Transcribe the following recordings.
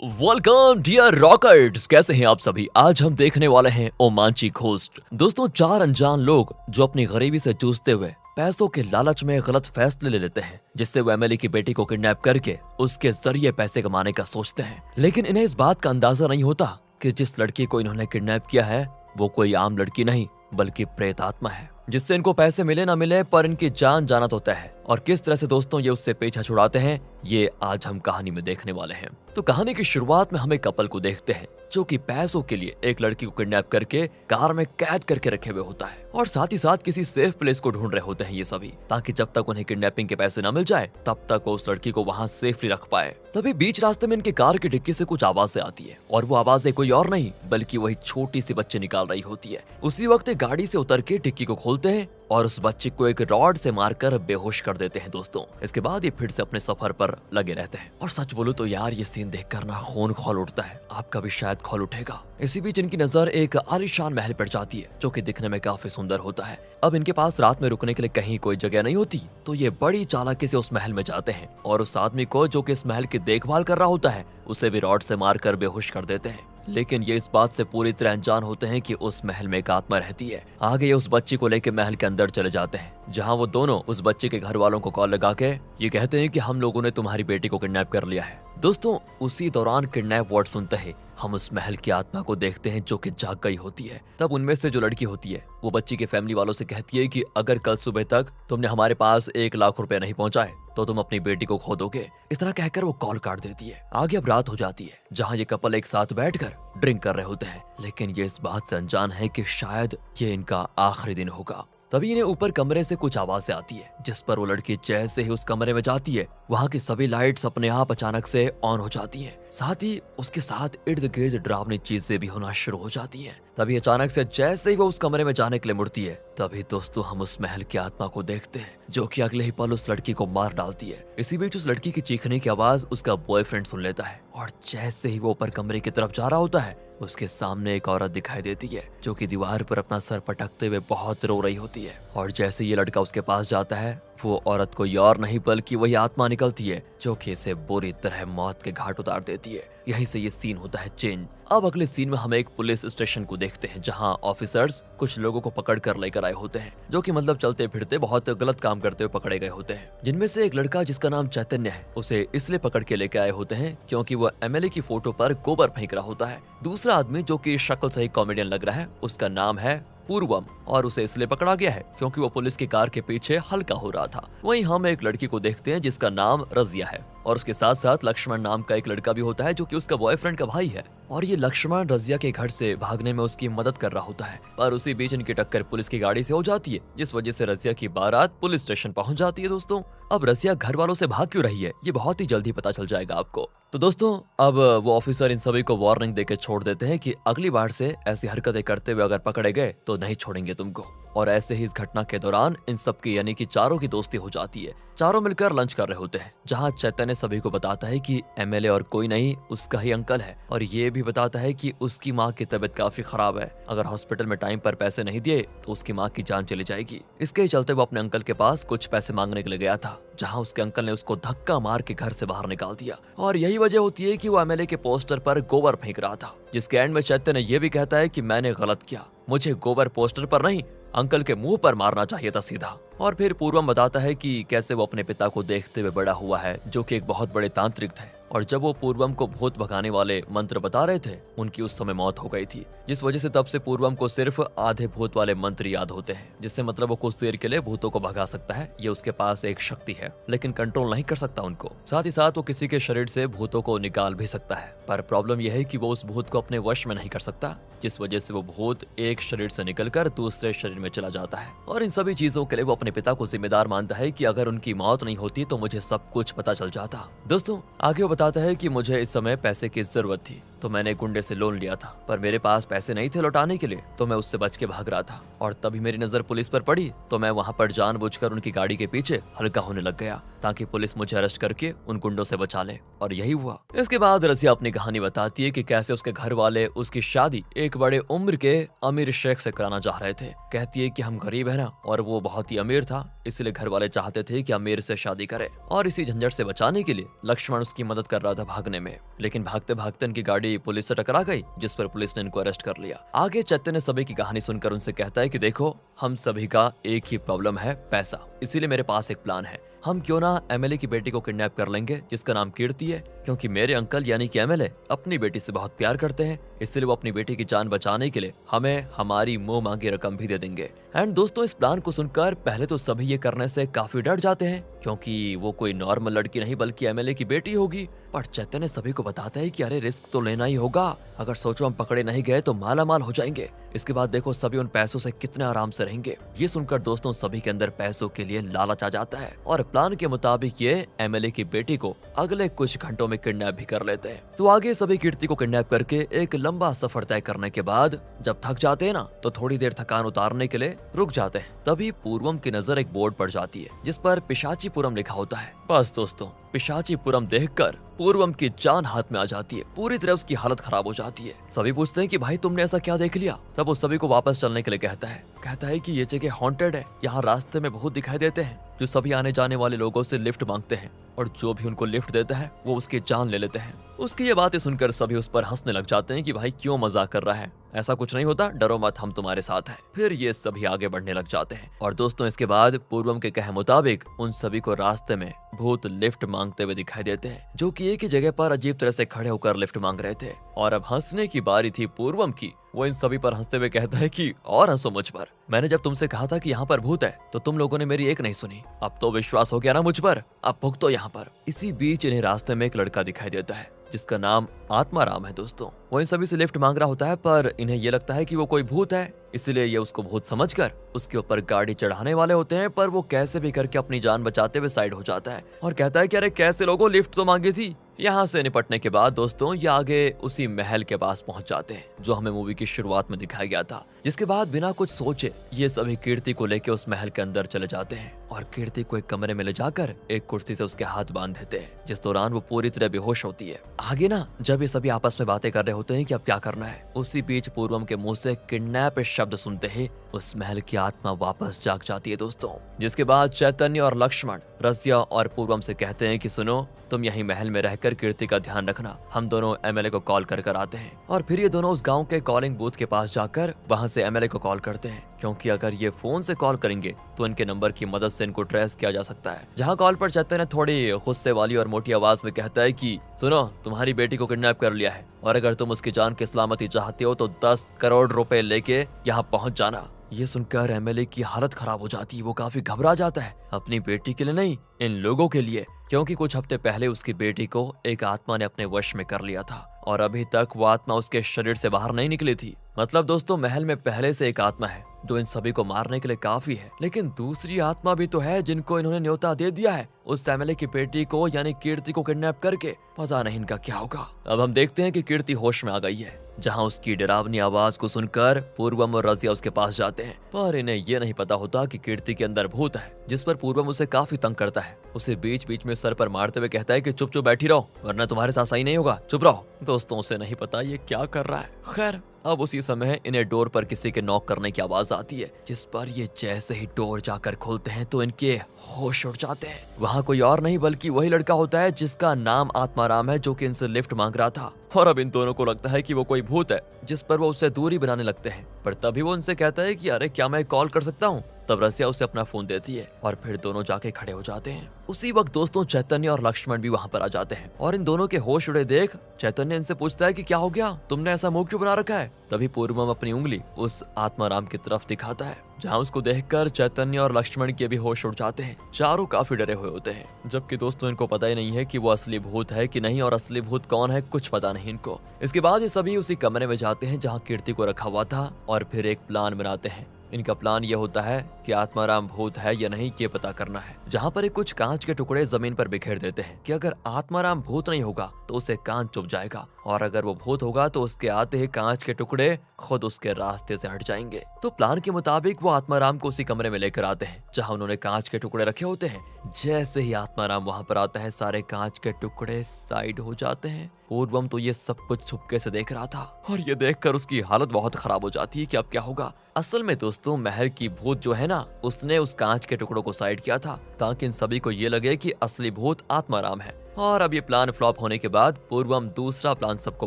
Welcome dear रॉकर्ट्स, कैसे हैं आप सभी। आज हम देखने वाले हैं ओमान की घोस्ट। दोस्तों, चार अनजान लोग जो अपनी गरीबी से जूझते हुए पैसों के लालच में गलत फैसले ले लेते हैं, जिससे वो एमएलए की बेटी को किडनैप करके उसके जरिए पैसे कमाने का सोचते हैं। लेकिन इन्हें इस बात का अंदाजा नहीं होता कि जिस लड़की को इन्होंने किडनैप किया है वो कोई आम लड़की नहीं बल्कि प्रेत आत्मा है, जिससे इनको पैसे मिले ना मिले पर इनकी जान जाना तो तय है। और किस तरह से दोस्तों ये उससे पीछा छुड़ाते हैं, ये आज हम कहानी में देखने वाले हैं। तो कहानी की शुरुआत में हम एक कपल को देखते हैं जो कि पैसों के लिए एक लड़की को किडनैप करके कार में कैद करके रखे हुए होता है, और साथ ही साथ किसी सेफ प्लेस को ढूंढ रहे होते हैं ये सभी, ताकि जब तक उन्हें किडनैपिंग के पैसे न मिल जाए तब तक वो उस लड़की को वहां सेफली रख पाए। तभी बीच रास्ते में इनके कार की डिक्की से कुछ आवाजें आती है, और वो आवाजें कोई और नहीं बल्कि वही छोटी सी बच्ची निकाल रही होती है। उसी वक्त गाड़ी से उतर के डिक्की को खोलते हैं और उस बच्चे को एक रॉड से मारकर बेहोश कर देते हैं। दोस्तों, इसके बाद ये फिर से अपने सफर पर लगे रहते हैं। और सच बोलो तो यार, ये सीन देखकर ना खून खौल उठता है, आपका भी शायद खौल उठेगा। इसी बीच इनकी नजर एक आलीशान महल पर जाती है जो कि दिखने में काफी सुंदर होता है। अब इनके पास रात में रुकने के लिए कहीं कोई जगह नहीं होती, तो ये बड़ी चालाकी से उस महल में जाते हैं और उस आदमी को जो कि इस महल की देखभाल कर रहा होता है उसे भी रॉड से मारकर बेहोश कर देते हैं। लेकिन ये इस बात से पूरी तरह अनजान होते हैं कि उस महल में एक आत्मा रहती है। आगे ये उस बच्ची को लेकर महल के अंदर चले जाते हैं, जहां वो दोनों उस बच्चे के घर वालों को कॉल लगा के ये कहते हैं कि हम लोगों ने तुम्हारी बेटी को किडनैप कर लिया है। दोस्तों, उसी दौरान किडनैप वर्ड सुनते ही हम उस महल की आत्मा को देखते हैं जो कि जाग गई होती है। तब उनमें से जो लड़की होती है वो बच्ची के फैमिली वालों से कहती है कि अगर कल सुबह तक तुमने हमारे पास 1 लाख रुपए नहीं पहुंचाए तो तुम अपनी बेटी को खो दोगे। इतना कहकर वो कॉल काट देती है। आगे अब रात हो जाती है, जहां ये कपल एक साथ बैठकर ड्रिंक कर रहे होते हैं, लेकिन ये इस बात से अनजान है कि शायद ये इनका आखिरी दिन होगा। तभी इन्हें ऊपर कमरे से कुछ आवाजें आती है, जिस पर वो लड़की जैसे ही उस कमरे में जाती है वहां की सभी लाइट्स अपने आप अचानक से ऑन हो जाती हैं। साथ ही उसके साथ इर्द गिर्द डरावनी चीजें भी होना शुरू हो जाती हैं। तभी अचानक से जैसे ही वो उस कमरे में जाने के लिए मुड़ती है, तभी दोस्तों हम उस महल की आत्मा को देखते हैं जो कि अगले ही पल उस लड़की को मार डालती है। इसी बीच उस लड़की की चीखने की आवाज उसका बॉयफ्रेंड सुन लेता है, और जैसे ही वो ऊपर कमरे की तरफ जा रहा होता है उसके सामने एक औरत दिखाई देती है जो कि दीवार पर अपना सर पटकते हुए बहुत रो रही होती है। और जैसे ये लड़का उसके पास जाता है, वो औरत कोई और नहीं बल्कि वही आत्मा निकलती है जो कि इसे बुरी तरह मौत के घाट उतार देती है। यहीं से ये सीन होता है चेंज। अब अगले सीन में हम एक पुलिस स्टेशन को देखते हैं, जहां ऑफिसर्स कुछ लोगों को पकड़ कर लेकर आए होते हैं जो कि मतलब चलते फिरते बहुत गलत काम करते हुए पकड़े गए होते हैं। जिनमें से एक लड़का जिसका नाम चैतन्य है, उसे इसलिए पकड़ के लेके आए होते हैं क्योंकि वो एमएलए की फोटो पर गोबर फेंक रहा होता है। दूसरा आदमी जो कि शक्ल से ही कॉमेडियन लग रहा है, उसका नाम है पूर्वम, और उसे इसलिए पकड़ा गया है क्योंकि वो पुलिस की कार के पीछे हल्का हो रहा था। वहीं हम एक लड़की को देखते हैं जिसका नाम रजिया है, और उसके साथ साथ लक्ष्मण नाम का एक लड़का भी होता है जो कि उसका बॉयफ्रेंड का भाई है। और ये लक्ष्मण रजिया के घर से भागने में उसकी मदद कर रहा होता है, पर उसी बीच इनकी टक्कर पुलिस की गाड़ी से हो जाती है, जिस वजह से रजिया की बारात पुलिस स्टेशन पहुंच जाती है। दोस्तों, अब रजिया घर वालों से भाग क्यों रही है ये बहुत ही जल्दी पता चल जाएगा आपको। तो दोस्तों, अब वो ऑफिसर इन सभी को वार्निंग देकर छोड़ देते हैं कि अगली बार से ऐसी हरकतें करते हुए अगर पकड़े गए तो नहीं छोड़ेंगे तुमको। और ऐसे ही इस घटना के दौरान इन सब की यानी कि चारों की दोस्ती हो जाती है। चारों मिलकर लंच कर रहे होते हैं, जहां चैतन्य सभी को बताता है कि एमएलए और कोई नहीं उसका ही अंकल है, और ये भी बताता है कि उसकी माँ की तबीयत काफी खराब है, अगर हॉस्पिटल में टाइम पर पैसे नहीं दिए तो उसकी माँ की जान चली जाएगी। इसके चलते वो अपने अंकल के पास कुछ पैसे मांगने के लिए गया था, जहां उसके अंकल ने उसको धक्का मार के घर से बाहर निकाल दिया। और यही वजह होती है कि वो एमएलए के पोस्टर पर गोबर फेंक रहा था, जिसके एंड में चैतन्य ये भी कहता है कि मैंने गलत किया, मुझे गोबर पोस्टर पर नहीं अंकल के मुंह पर मारना चाहिए था सीधा। और फिर पूर्वम बताता है कि कैसे वो अपने पिता को देखते हुए बड़ा हुआ है, जो कि एक बहुत बड़े तांत्रिक थे, और जब वो पूर्वम को भूत भगाने वाले मंत्र बता रहे थे उनकी उस समय मौत हो गई थी, जिस वजह से तब से पूर्वम को सिर्फ आधे भूत वाले मंत्र याद होते हैं, जिससे मतलब वो कुछ देर के लिए भूतों को भगा सकता है। ये उसके पास एक शक्ति है, लेकिन कंट्रोल नहीं कर सकता उनको। साथ ही साथ वो किसी के शरीर से भूतों को निकाल भी सकता है, पर प्रॉब्लम यह है कि वो उस भूत को अपने वश में नहीं कर सकता, जिस वजह से वो भूत एक शरीर से निकलकर दूसरे शरीर में चला जाता है। और इन सभी चीजों के लिए वो अपने पिता को जिम्मेदार मानता है कि अगर उनकी मौत नहीं होती तो मुझे सब कुछ पता चल जाता। दोस्तों, आगे वो बताता है कि मुझे इस समय पैसे की जरूरत थी, तो मैंने एक गुंडे से लोन लिया था, पर मेरे पास पैसे नहीं थे लौटाने के लिए, तो मैं उससे बच के भाग रहा था और तभी मेरी नजर पुलिस पर पड़ी, तो मैं वहाँ पर जानबूझकर उनकी गाड़ी के पीछे हल्का होने लग गया ताकि पुलिस मुझे अरेस्ट करके उन गुंडों से बचा ले, और यही हुआ। इसके बाद रसिया अपनी कहानी बताती है कि कैसे उसके घर वाले उसकी शादी एक बड़े उम्र के अमीर शेख से कराना चाह रहे थे। कहती है कि हम गरीब है ना, और वो बहुत ही अमीर था, इसलिए घर वाले चाहते थे कि अमीर से शादी करे, और इसी झंझट से बचाने के लिए लक्ष्मण उसकी मदद कर रहा था भागने में। लेकिन भागते भागते इनकी गाड़ी पुलिस से टकरा गई, जिस पर पुलिस ने इनको अरेस्ट कर लिया। आगे चैतन्य सभी की कहानी सुनकर उनसे कहता है कि देखो, हम सभी का एक ही प्रॉब्लम है, पैसा, इसीलिए मेरे पास एक प्लान है। हम क्यों ना एमएलए की बेटी को किडनैप कर लेंगे जिसका नाम कीर्ति है, क्योंकि मेरे अंकल यानी कि एमएलए अपनी बेटी से बहुत प्यार करते हैं, इसलिए वो अपनी बेटी की जान बचाने के लिए हमें हमारी मुंह मांगी रकम भी दे देंगे। एंड दोस्तों, इस प्लान को सुनकर पहले तो सभी ये करने से काफी डर जाते हैं, क्योंकि वो कोई नॉर्मल लड़की नहीं बल्कि एमएलए की बेटी होगी। पर चैतन्य सभी को बताता है कि अरे रिस्क तो लेना ही होगा, अगर सोचो हम पकड़े नहीं गए तो माला माल हो जाएंगे। इसके बाद देखो सभी उन पैसों से कितने आराम से रहेंगे। ये सुनकर दोस्तों सभी के अंदर पैसों के लिए लालच आ जाता है, और प्लान के मुताबिक ये एमएलए की बेटी को अगले कुछ घंटों में किडनैप भी कर लेते हैं। तो आगे सभी कीर्ति को किडनैप करके एक लंबा सफर तय करने के बाद जब थक जाते हैं ना, तो थोड़ी देर थकान उतारने के लिए रुक जाते हैं। तभी पूर्वम की नजर एक बोर्ड पर जाती है जिस पर पिशाचीपुरम लिखा होता है। बस दोस्तों, पिशाचीपुरम देखकर पूर्वम की जान हाथ में आ जाती है, पूरी तरह उसकी हालत खराब हो जाती है। सभी पूछते हैं कि भाई तुमने ऐसा क्या देख लिया। तब वो सभी को वापस चलने के लिए कहता है कि ये जगह हॉन्टेड है, यहाँ रास्ते में भूत दिखाई देते हैं जो सभी आने जाने वाले लोगों से लिफ्ट मांगते हैं, और जो भी उनको लिफ्ट देता है वो उसकी जान ले लेते हैं। उसकी ये बातें सुनकर सभी उस पर हंसने लग जाते हैं कि भाई क्यों मजाक कर रहा है, ऐसा कुछ नहीं होता, डरो मत, हम तुम्हारे साथ हैं। फिर ये सभी आगे बढ़ने लग जाते हैं, और दोस्तों इसके बाद पूर्वम के कहे मुताबिक उन सभी को रास्ते में भूत लिफ्ट मांगते हुए दिखाई देते हैं, जो कि एक ही जगह पर अजीब तरह से खड़े होकर लिफ्ट मांग रहे थे। और अब हंसने की बारी थी पूर्वम की। वो इन सभी पर हंसते हुए कहता है कि और हंसो मुझ पर, मैंने जब तुमसे कहा था कि यहाँ पर भूत है तो तुम लोगों ने मेरी एक नहीं सुनी, अब तो विश्वास हो गया ना मुझ पर, अब भुगतो यहाँ पर। इसी बीच इन्हें रास्ते में एक लड़का दिखाई देता है जिसका नाम आत्माराम है। दोस्तों वो इन सभी से लिफ्ट मांग रहा होता है, पर इन्हें ये लगता है कि वो कोई भूत है, इसलिए ये उसको भूत समझकर उसके ऊपर गाड़ी चढ़ाने वाले होते हैं। पर वो कैसे भी करके अपनी जान बचाते हुए साइड हो जाता है और कहता है कि अरे कैसे लोगों, लिफ्ट तो मांगी थी। यहाँ से निपटने के बाद दोस्तों ये आगे उसी महल के पास पहुंच जाते हैं जो हमें मूवी की शुरुआत में दिखाया गया था, जिसके बाद बिना कुछ सोचे ये सभी कीर्ति को लेके उस महल के अंदर चले जाते हैं और कीर्ति को एक कमरे में ले जाकर एक कुर्सी से उसके हाथ बांध देते हैं, जिस दौरान वो पूरी तरह बेहोश होती है। आगे ना जब ये सभी आपस में बातें कर रहे होते हैं कि अब क्या करना है, उसी बीच पूर्वम के मुंह से किडनैप शब्द सुनते ही उस महल की आत्मा वापस जाग जाती है दोस्तों। जिसके बाद चैतन्य और लक्ष्मण रसिया और पूर्वम से कहते हैं कि सुनो, तुम यही महल में रहकर कीर्ति का ध्यान रखना, हम दोनों एमएलए को कॉल कर आते हैं। और फिर ये दोनों उस गांव के कॉलिंग बूथ के पास जाकर वहां से एमएलए को कॉल करते हैं, क्योंकि अगर ये फोन से कॉल करेंगे तो इनके नंबर की मदद से इनको ट्रेस किया जा सकता है। जहां कॉल पर चैतन्य थोड़ी गुस्से वाली और मोटी आवाज में कहता है कि सुनो, तुम्हारी बेटी को किडनैप कर लिया है और अगर तुम उसकी जान की सलामती चाहते हो तो 10 करोड़ रुपए लेके यहाँ पहुंच जाना। ये सुनकर एमएलए की हालत खराब हो जाती है, वो काफी घबरा जाता है, अपनी बेटी के लिए नहीं, इन लोगों के लिए, क्योंकि कुछ हफ्ते पहले उसकी बेटी को एक आत्मा ने अपने वश में कर लिया था और अभी तक वो आत्मा उसके शरीर से बाहर नहीं निकली थी। मतलब दोस्तों महल में पहले से एक आत्मा है जो इन सभी को मारने के लिए काफी है, लेकिन दूसरी आत्मा भी तो है जिनको इन्होंने न्योता दे दिया है उस एमएलए की बेटी को यानी कीर्ति को किडनैप करके। पता नहीं इनका क्या होगा। अब हम देखते हैं कि कीर्ति होश में आ गई है, जहां उसकी डरावनी आवाज को सुनकर पूर्वम और रजिया उसके पास जाते हैं, पर इन्हें ये नहीं पता होता कि कीर्ति के अंदर भूत है, जिस पर पूर्वम उसे काफी तंग करता है। उसे बीच बीच में सर पर मारते हुए कहता है कि चुप चुप बैठी रहो वरना तुम्हारे साथ सही नहीं होगा, चुप रहो। दोस्तों उसे नहीं पता ये क्या कर रहा है। खैर अब उसी समय इन्हें डोर पर किसी के नॉक करने की आवाज आती है, जिस पर ये जैसे ही डोर जाकर खोलते हैं तो इनके होश उड़ जाते हैं। वहाँ कोई और नहीं बल्कि वही लड़का होता है जिसका नाम आत्माराम है, जो कि इनसे लिफ्ट मांग रहा था। और अब इन दोनों को लगता है कि वो कोई भूत है, जिस पर वो उससे दूरी बनाने लगते हैं। पर तभी वो उनसे कहता है कि अरे क्या मैं कॉल कर सकता हूँ। तब रसिया उसे अपना फोन देती है और फिर दोनों जाके खड़े हो जाते हैं। उसी वक्त दोस्तों चैतन्य और लक्ष्मण भी वहाँ पर आ जाते हैं और इन दोनों के होश उड़े देख चैतन्य इनसे पूछता है कि क्या हो गया, तुमने ऐसा मुंह क्यों बना रखा है। तभी पूर्वम अपनी उंगली उस आत्माराम की तरफ दिखाता है, जहाँ उसको देखकर चैतन्य और लक्ष्मण के भी होश उड़ जाते हैं। चारों काफी डरे हुए होते हैं, जबकि दोस्तों इनको पता ही नहीं है कि वो असली भूत है कि नहीं और असली भूत कौन है कुछ पता नहीं इनको। इसके बाद ये सभी उसी कमरे में जाते हैं जहाँ कीर्ति को रखा हुआ था और फिर एक प्लान बनाते हैं। इनका प्लान ये होता है कि आत्माराम भूत है या नहीं ये पता करना है। जहाँ पर ये कुछ कांच के टुकड़े जमीन पर बिखेर देते हैं कि अगर आत्माराम भूत नहीं होगा तो उसे कांच चुभ जाएगा, और अगर वो भूत होगा तो उसके आते ही कांच के टुकड़े खुद उसके रास्ते से हट जाएंगे। तो प्लान के मुताबिक वो आत्माराम को उसी कमरे में लेकर आते हैं जहाँ उन्होंने कांच के टुकड़े रखे होते हैं। जैसे ही आत्माराम वहाँ पर आता है सारे कांच के टुकड़े साइड हो जाते हैं। पूर्वम तो ये सब कुछ छुपके से देख रहा था और ये देखकर उसकी हालत बहुत खराब हो जाती है कि अब क्या होगा। असल में दोस्तों महल की भूत जो है ना, उसने उस कांच के टुकड़ों को साइड किया था ताकि इन सभी को ये लगे कि असली भूत आत्माराम है। और अब ये प्लान फ्लॉप होने के बाद पूर्वम दूसरा प्लान सबको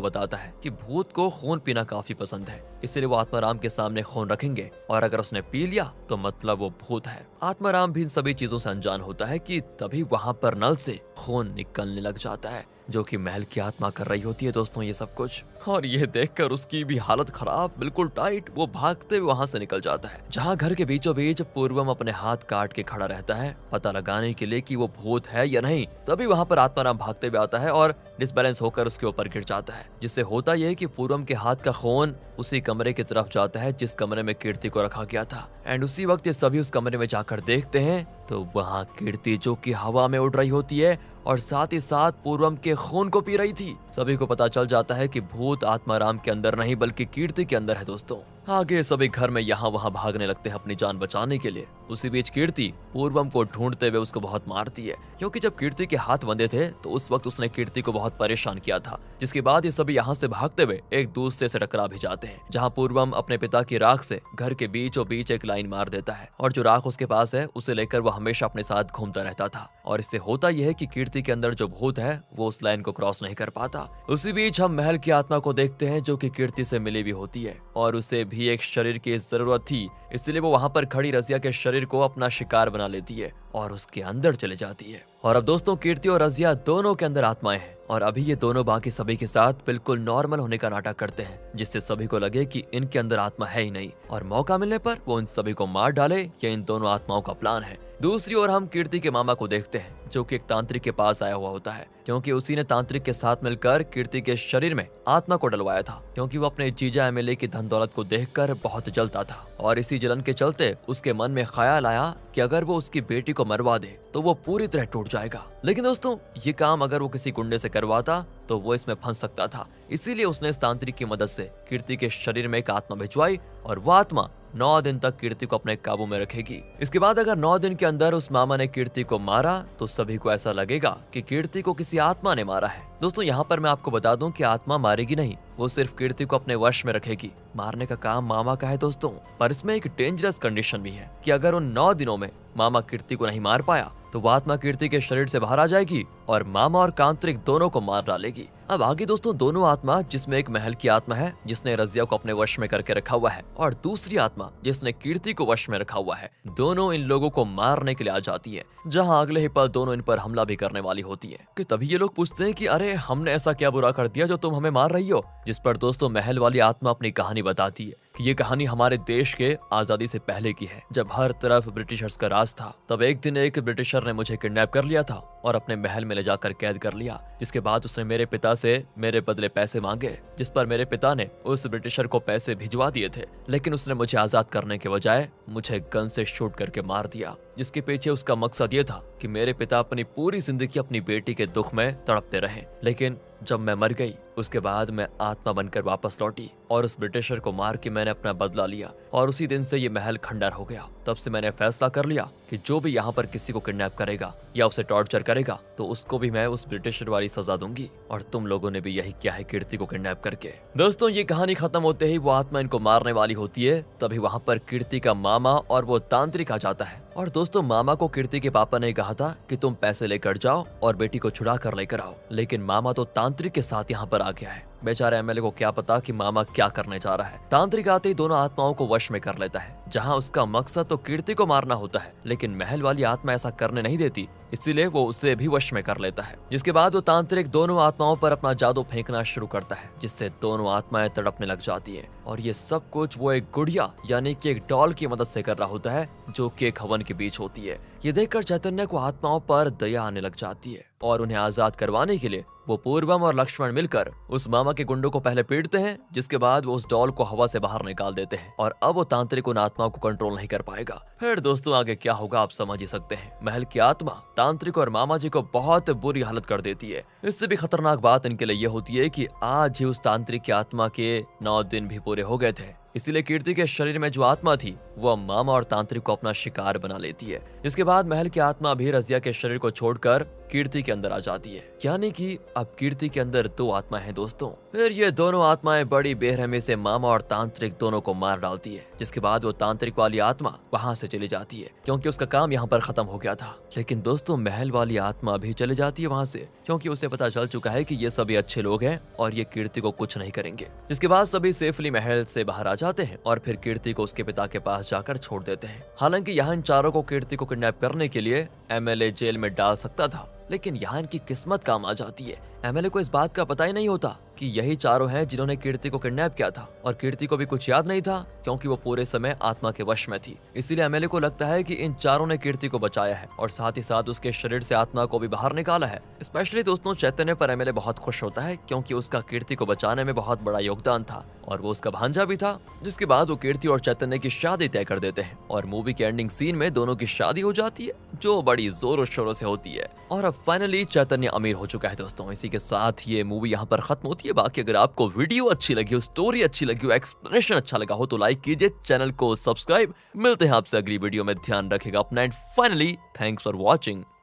बताता है कि भूत को खून पीना काफी पसंद है, इसलिए वो आत्माराम के सामने खून रखेंगे और अगर उसने पी लिया तो मतलब वो भूत है। आत्माराम भी इन सभी चीजों से अनजान होता है कि तभी वहाँ पर नल से खून निकलने लग जाता है, जो कि महल की आत्मा कर रही होती है दोस्तों ये सब कुछ। और ये देखकर उसकी भी हालत खराब, बिल्कुल टाइट, वो भागते हुए वहाँ से निकल जाता है। जहाँ घर के बीचों बीच पूर्वम अपने हाथ काट के खड़ा रहता है पता लगाने के लिए कि वो भूत है या नहीं। तभी वहाँ पर आत्माराम भागते हुए आता है और डिसबैलेंस होकर उसके ऊपर गिर जाता है, जिससे होता यह है कि पूर्वम के हाथ का खून उसी कमरे की तरफ जाता है जिस कमरे में कीर्ति को रखा गया था। एंड उसी वक्त ये सभी उस कमरे में जाकर देखते हैं तो वहाँ कीर्ति जो कि हवा में उड़ रही होती है और साथ ही साथ पूर्वम के खून को पी रही थी। सभी को पता चल जाता है कि भूत आत्माराम के अंदर नहीं बल्कि कीर्ति के अंदर है दोस्तों। आगे सभी घर में यहाँ वहाँ भागने लगते हैं अपनी जान बचाने के लिए। उसी बीच कीर्ति पूर्वम को ढूंढते हुए उसको बहुत मारती है, क्योंकि जब कीर्ति के हाथ बंधे थे तो उस वक्त उसने कीर्ति को बहुत परेशान किया था। जिसके बाद ये सभी यहाँ से भागते हुए एक दूसरे से टकरा भी जाते हैं, जहाँ पूर्वम अपने पिता की राख से घर के बीचों बीच एक लाइन मार देता है और जो राख उसके पास है उसे लेकर वो हमेशा अपने साथ घूमता रहता था। और इससे होता यह है कि कीर्ति के अंदर जो भूत है वो उस लाइन को क्रॉस नहीं कर पाता। उसी बीच हम महल की आत्मा को देखते हैं जो कि कीर्ति से मिली भी होती है और उसे भी एक शरीर की जरूरत थी, इसलिए वो वहाँ पर खड़ी रजिया के शरीर को अपना शिकार बना लेती है और उसके अंदर चले जाती है। और अब दोस्तों कीर्ति और रजिया दोनों के अंदर आत्माएं हैं और अभी ये दोनों बाकी सभी के साथ बिल्कुल नॉर्मल होने का नाटक करते हैं, जिससे सभी को लगे कि इनके अंदर आत्मा है ही नहीं और मौका मिलने पर वो इन सभी को मार डाले। ये इन दोनों आत्माओं का प्लान है। दूसरी ओर हम कीर्ति के मामा को देखते हैं जो कि एक तांत्रिक के पास आया हुआ होता है, क्योंकि उसी ने तांत्रिक के साथ मिलकर कीर्ति के शरीर में आत्मा को डलवाया था, क्योंकि वो अपने जीजा एमएलए की धन दौलत को देखकर बहुत जलता था और इसी जलन के चलते उसके मन में ख्याल आया कि अगर वो उसकी बेटी को मरवा दे तो वो पूरी तरह टूट जाएगा। लेकिन दोस्तों ये काम अगर वो किसी गुंडे से करवाता तो वो इसमें फंस सकता था, इसीलिए उसने इस तांत्रिक की मदद से कीर्ति के शरीर में एक आत्मा भिजवाई और वो आत्मा 9 दिन तक कीर्ति को अपने काबू में रखेगी। इसके बाद अगर 9 दिन के अंदर उस मामा ने कीर्ति को मारा तो सभी को ऐसा लगेगा कि कीर्ति को किसी आत्मा ने मारा है। दोस्तों यहाँ पर मैं आपको बता दूं कि आत्मा मारेगी नहीं, वो सिर्फ कीर्ति को अपने वश में रखेगी। मारने का काम मामा का है दोस्तों, पर इसमें एक डेंजरस कंडीशन भी है कि अगर उन 9 दिनों में मामा कीर्ति को नहीं मार पाया तो वो आत्मा कीर्ति के शरीर से बाहर आ जाएगी और मामा और तांत्रिक दोनों को मार डालेगी। अब आगे दोस्तों दोनों आत्मा, जिसमें एक महल की आत्मा है जिसने रजिया को अपने वश में करके रखा हुआ है और दूसरी आत्मा जिसने कीर्ति को वश में रखा हुआ है, दोनों इन लोगों को मारने के लिए आ जाती है, जहां अगले ही पल दोनों इन पर हमला भी करने वाली होती है। कि तभी ये लोग पूछते हैं कि अरे हमने ऐसा क्या बुरा कर दिया जो तुम हमें मार रही हो। जिस पर दोस्तों महल वाली आत्मा अपनी कहानी बताती है कि ये कहानी हमारे देश के आजादी से पहले की है, जब हर तरफ ब्रिटिशर्स का राज था। तब एक दिन एक ब्रिटिशर ने मुझे किडनैप कर लिया था और अपने महल में ले जाकर कैद कर लिया, जिसके बाद उसने मेरे पिता से मेरे बदले पैसे मांगे, जिस पर मेरे पिता ने उस ब्रिटिशर को पैसे भिजवा दिए थे, लेकिन उसने मुझे आजाद करने के बजाय मुझे गन से शूट करके मार दिया, जिसके पीछे उसका मकसद ये था कि मेरे पिता अपनी पूरी जिंदगी अपनी बेटी के दुख में तड़पते रहे। लेकिन जब मैं मर गई उसके बाद मैं आत्मा बनकर वापस लौटी और उस ब्रिटिशर को मार के मैंने अपना बदला लिया और उसी दिन से ये महल खंडर हो गया। तब से मैंने फैसला कर लिया कि जो भी यहाँ पर किसी को किडनैप करेगा या उसे टॉर्चर करेगा तो उसको भी मैं उस ब्रिटिशर वाली सजा दूंगी, और तुम लोगों ने भी यही किया है कीर्ति को किडनैप करके। दोस्तों ये कहानी खत्म होते ही वो आत्मा इनको मारने वाली होती है, तभी वहाँ पर कीर्ति का मामा और वो तांत्रिक आ जाता है। और दोस्तों मामा को कीर्ति के पापा ने कहा था कि तुम पैसे लेकर जाओ और बेटी को छुड़ा कर लेकर आओ, लेकिन मामा तो तांत्रिक के साथ यहाँ पर आ गया है। बेचारे एमएलए को क्या पता कि मामा क्या करने जा रहा है। तांत्रिक आते ही दोनों आत्माओं को वश में कर लेता है, जहाँ उसका मकसद तो कीर्ति को मारना होता है, लेकिन महल वाली आत्मा ऐसा करने नहीं देती, इसीलिए वो उसे भी वश में कर लेता है। जिसके बाद वो तांत्रिक दोनों आत्माओं पर अपना जादू फेंकना शुरू करता है, जिससे दोनों आत्माएं तड़पने लग जाती है। और ये सब कुछ वो एक गुड़िया यानी कि एक डॉल की मदद से कर रहा होता है, जो कि एक हवन के बीच होती है। ये देखकर चैतन्य को आत्माओं पर दया आने लग जाती है और उन्हें आजाद करवाने के लिए वो पूर्वम और लक्ष्मण मिलकर उस मामा के गुंडों को पहले पीटते हैं, जिसके बाद वो उस डॉल को हवा से बाहर निकाल देते हैं और अब वो तांत्रिक उन आत्माओं को कंट्रोल नहीं कर पाएगा। फिर दोस्तों आगे क्या होगा आप समझ ही सकते हैं। महल की आत्मा तांत्रिक और मामा जी को बहुत बुरी हालत कर देती है। इससे भी खतरनाक बात इनके लिए ये होती है कि आज ही उस तांत्रिक की आत्मा के 9 दिन भी पूरे हो गए थे, इसीलिए कीर्ति के शरीर में जो आत्मा थी वो मामा और तांत्रिक को अपना शिकार बना लेती है। इसके बाद महल की आत्मा भी रजिया के शरीर को छोड़कर कीर्ति के अंदर आ जाती है, यानी कि अब कीर्ति के अंदर 2 आत्मा है दोस्तों। फिर ये दोनों आत्माएं बड़ी बेरहमी से मामा और तांत्रिक दोनों को मार डालती है, जिसके बाद वो तांत्रिक वाली आत्मा वहां से चली जाती है क्योंकि उसका काम यहाँ पर खत्म हो गया था। लेकिन दोस्तों महल वाली आत्मा भी चली जाती है वहां से, क्योंकि उसे पता चल चुका है कि ये सभी अच्छे लोग हैं और ये कीर्ति को कुछ नहीं करेंगे। जिसके बाद सभी सेफली महल से बाहर आ जाते हैं और फिर कीर्ति को उसके पिता के पास जाकर छोड़ देते हैं। हालांकि यहाँ इन चारों को कीर्ति को किडनैप करने के लिए एमएलए जेल में डाल सकता था, लेकिन यहाँ इनकी किस्मत काम आ जाती है। एमएलए को इस बात का पता ही नहीं होता कि यही चारों हैं जिन्होंने कीर्ति को किडनैप किया था, और कीर्ति को भी कुछ याद नहीं था क्योंकि वो पूरे समय आत्मा के वश में थी। इसीलिए एमएलए को लगता है कि इन चारों ने कीर्ति को बचाया है और साथ ही साथ उसके शरीर से आत्मा को भी बाहर निकाला है। स्पेशली दोस्तों चैतन्य पर एमएलए बहुत खुश होता है क्योंकि उसका कीर्ति को बचाने में बहुत बड़ा योगदान था और वो उसका भांजा भी था। जिसके बाद वो कीर्ति और चैतन्य की शादी तय कर देते हैं और मूवी के एंडिंग सीन में दोनों की शादी हो जाती है, जो बड़ी जोरों शोरों से होती है। और अब फाइनली चैतन्य अमीर हो चुका है दोस्तों। इसी के साथ ये मूवी यहाँ पर खत्म होती है। बाकी अगर आपको वीडियो अच्छी लगी हो, स्टोरी अच्छी लगी हो, एक्सप्लेनेशन अच्छा लगा हो तो लाइक कीजिए, चैनल को सब्सक्राइब। मिलते हैं आपसे अगली वीडियो में, ध्यान रखेगा अपना and finally thanks for watching.